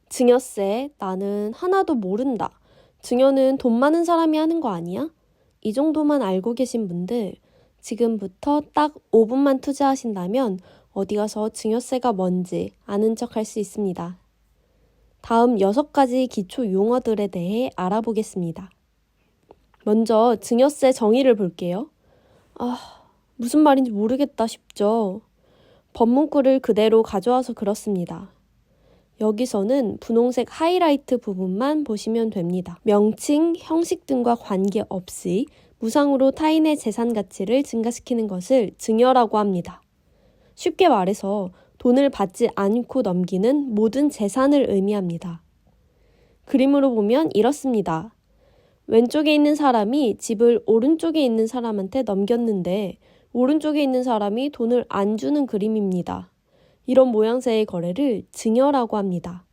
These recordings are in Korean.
증여세, 나는 하나도 모른다. 증여는 돈 많은 사람이 하는 거 아니야? 이 정도만 알고 계신 분들, 지금부터 딱 5분만 투자하신다면 어디 가서 증여세가 뭔지 아는 척 할 수 있습니다. 다음 6가지 기초 용어들에 대해 알아보겠습니다. 먼저 증여세 정의를 볼게요. 무슨 말인지 모르겠다 싶죠? 법문구를 그대로 가져와서 그렇습니다. 여기서는 분홍색 하이라이트 부분만 보시면 됩니다. 명칭, 형식 등과 관계없이 무상으로 타인의 재산 가치를 증가시키는 것을 증여라고 합니다. 쉽게 말해서 돈을 받지 않고 넘기는 모든 재산을 의미합니다. 그림으로 보면 이렇습니다. 왼쪽에 있는 사람이 집을 오른쪽에 있는 사람한테 넘겼는데 오른쪽에 있는 사람이 돈을 안 주는 그림입니다. 이런 모양새의 거래를 증여라고 합니다.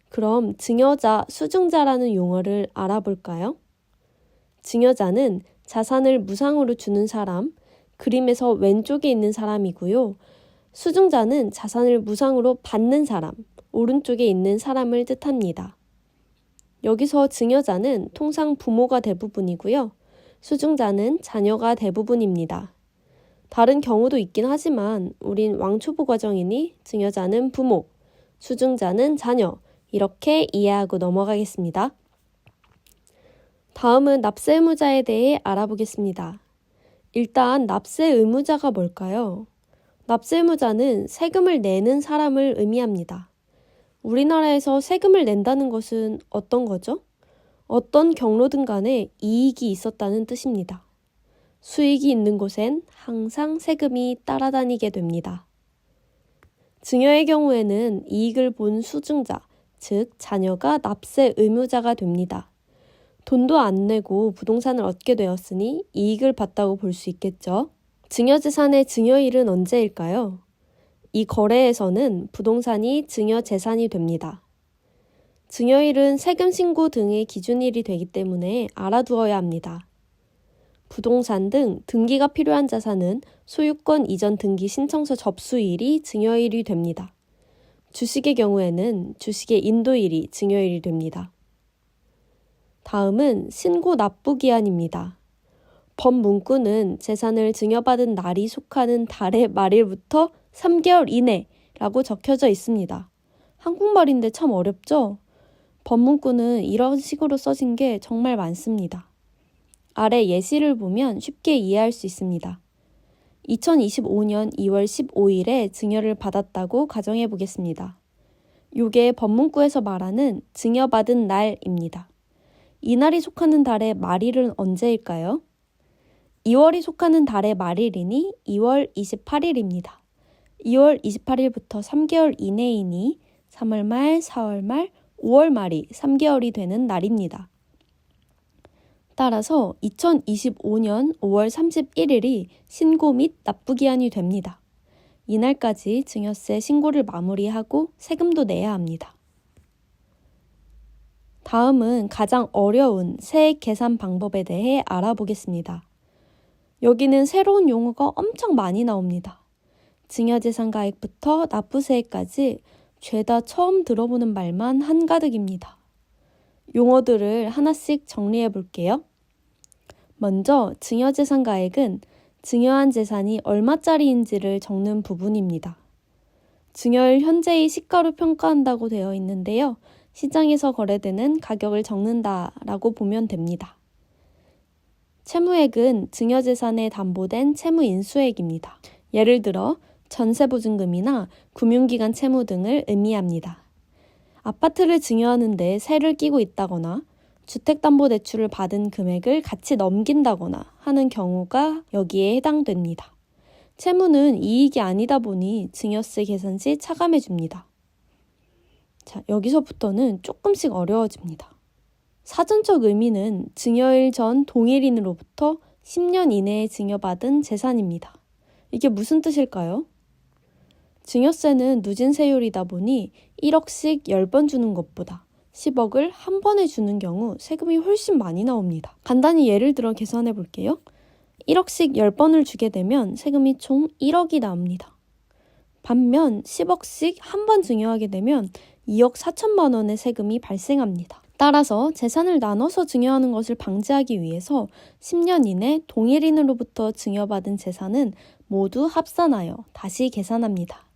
그럼 증여자, 수증자라는 용어를 알아볼까요? 증여자는 자산을 무상으로 주는 사람, 그림에서 왼쪽에 있는 사람이고요. 수증자는 자산을 무상으로 받는 사람, 오른쪽에 있는 사람을 뜻합니다. 여기서 증여자는 통상 부모가 대부분이고요. 수증자는 자녀가 대부분입니다. 다른 경우도 있긴 하지만 우린 왕초보 과정이니 증여자는 부모, 수증자는 자녀, 이렇게 이해하고 넘어가겠습니다. 다음은 납세 의무자에 대해 알아보겠습니다. 일단 납세 의무자가 뭘까요? 납세 의무자는 세금을 내는 사람을 의미합니다. 우리나라에서 세금을 낸다는 것은 어떤 거죠? 어떤 경로든 간에 이익이 있었다는 뜻입니다. 수익이 있는 곳엔 항상 세금이 따라다니게 됩니다. 증여의 경우에는 이익을 본 수증자, 즉 자녀가 납세 의무자가 됩니다. 돈도 안 내고 부동산을 얻게 되었으니 이익을 봤다고 볼 수 있겠죠. 증여재산의 증여일은 언제일까요? 이 거래에서는 부동산이 증여재산이 됩니다. 증여일은 세금 신고 등의 기준일이 되기 때문에 알아두어야 합니다. 부동산 등 등기가 필요한 자산은 소유권 이전 등기 신청서 접수일이 증여일이 됩니다. 주식의 경우에는 주식의 인도일이 증여일이 됩니다. 다음은 신고 납부 기한입니다. 법 문구는 재산을 증여받은 날이 속하는 달의 말일부터 3개월 이내라고 적혀져 있습니다. 한국말인데 참 어렵죠? 법 문구는 이런 식으로 써진 게 정말 많습니다. 아래 예시를 보면 쉽게 이해할 수 있습니다. 2025년 2월 15일에 증여를 받았다고 가정해 보겠습니다. 요게 법문구에서 말하는 증여받은 날입니다. 이날이 속하는 달의 말일은 언제일까요? 2월이 속하는 달의 말일이니 2월 28일입니다. 2월 28일부터 3개월 이내이니 3월 말, 4월 말, 5월 말이 3개월이 되는 날입니다. 따라서 2025년 5월 31일이 신고 및 납부기한이 됩니다. 이날까지 증여세 신고를 마무리하고 세금도 내야 합니다. 다음은 가장 어려운 세액 계산 방법에 대해 알아보겠습니다. 여기는 새로운 용어가 엄청 많이 나옵니다. 증여재산 가액부터 납부세액까지 죄다 처음 들어보는 말만 한가득입니다. 용어들을 하나씩 정리해 볼게요. 먼저 증여재산 가액은 증여한 재산이 얼마짜리인지를 적는 부분입니다. 증여일 현재의 시가로 평가한다고 되어 있는데요. 시장에서 거래되는 가격을 적는다라고 보면 됩니다. 채무액은 증여재산에 담보된 채무인수액입니다. 예를 들어 전세보증금이나 금융기관 채무 등을 의미합니다. 아파트를 증여하는데 세를 끼고 있다거나 주택담보대출을 받은 금액을 같이 넘긴다거나 하는 경우가 여기에 해당됩니다. 채무는 이익이 아니다 보니 증여세 계산 시 차감해 줍니다. 자, 여기서부터는 조금씩 어려워집니다. 사전적 의미는 증여일 전 동일인으로부터 10년 이내에 증여받은 재산입니다. 이게 무슨 뜻일까요? 증여세는 누진세율이다 보니 1억씩 10번 주는 것보다 10억을 한 번에 주는 경우 세금이 훨씬 많이 나옵니다. 간단히 예를 들어 계산해 볼게요. 1억씩 10번을 주게 되면 세금이 총 1억이 나옵니다. 반면 10억씩 한 번 증여하게 되면 2억 4천만 원의 세금이 발생합니다. 따라서 재산을 나눠서 증여하는 것을 방지하기 위해서 10년 이내 동일인으로부터 증여받은 재산은 모두 합산하여 다시 계산합니다.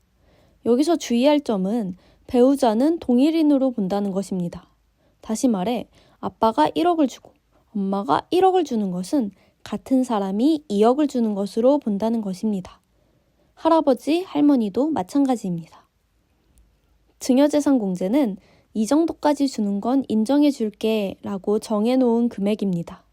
여기서 주의할 점은 배우자는 동일인으로 본다는 것입니다. 다시 말해 아빠가 1억을 주고 엄마가 1억을 주는 것은 같은 사람이 2억을 주는 것으로 본다는 것입니다. 할아버지, 할머니도 마찬가지입니다. 증여재산 공제는 이 정도까지 주는 건 인정해 줄게 라고 정해놓은 금액입니다.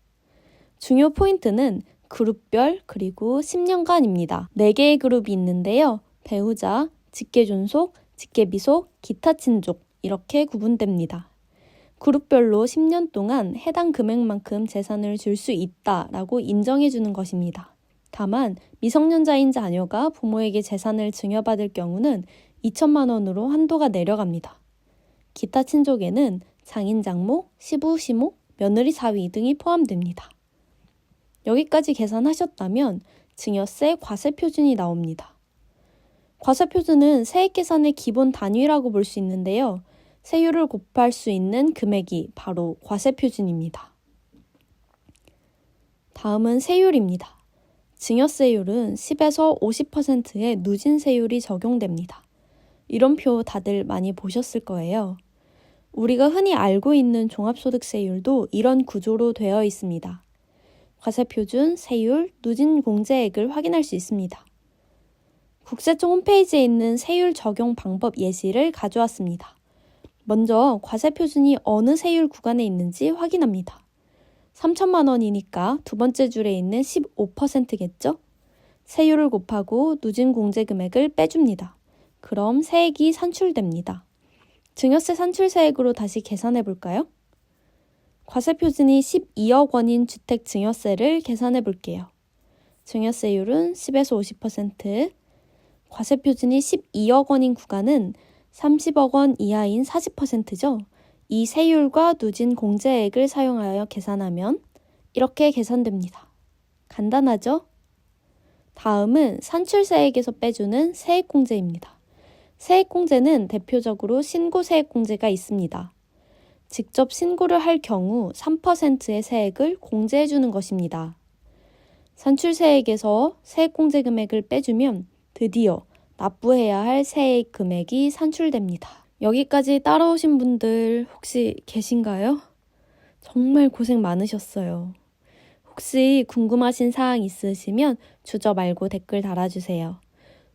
중요 포인트는 그룹별 그리고 10년간입니다. 4개의 그룹이 있는데요. 배우자, 직계존속, 직계비속, 기타 친족 이렇게 구분됩니다. 그룹별로 10년 동안 해당 금액만큼 재산을 줄 수 있다라고 인정해 주는 것입니다. 다만 미성년자인 자녀가 부모에게 재산을 증여받을 경우는 2천만 원으로 한도가 내려갑니다. 기타 친족에는 장인 장모, 시부 시모, 며느리 사위 등이 포함됩니다. 여기까지 계산하셨다면 증여세 과세표준이 나옵니다. 과세표준은 세액계산의 기본 단위라고 볼 수 있는데요. 세율을 곱할 수 있는 금액이 바로 과세표준입니다. 다음은 세율입니다. 증여세율은 10에서 50%의 누진세율이 적용됩니다. 이런 표 다들 많이 보셨을 거예요. 우리가 흔히 알고 있는 종합소득세율도 이런 구조로 되어 있습니다. 과세표준, 세율, 누진공제액을 확인할 수 있습니다. 국세청 홈페이지에 있는 세율 적용 방법 예시를 가져왔습니다. 먼저 과세표준이 어느 세율 구간에 있는지 확인합니다. 3천만 원이니까 두 번째 줄에 있는 15%겠죠? 세율을 곱하고 누진공제 금액을 빼줍니다. 그럼 세액이 산출됩니다. 증여세 산출세액으로 다시 계산해 볼까요? 과세표준이 12억 원인 주택 증여세를 계산해 볼게요. 증여세율은 10에서 50%, 과세표준이 12억 원인 구간은 30억 원 이하인 40%죠. 이 세율과 누진 공제액을 사용하여 계산하면 이렇게 계산됩니다. 간단하죠? 다음은 산출세액에서 빼주는 세액공제입니다. 세액공제는 대표적으로 신고세액공제가 있습니다. 직접 신고를 할 경우 3%의 세액을 공제해주는 것입니다. 산출세액에서 세액공제 금액을 빼주면 드디어 납부해야 할 세액 금액이 산출됩니다. 여기까지 따라오신 분들 혹시 계신가요? 정말 고생 많으셨어요. 혹시 궁금하신 사항 있으시면 주저 말고 댓글 달아주세요.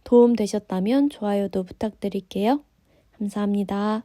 도움 되셨다면 좋아요도 부탁드릴게요. 감사합니다.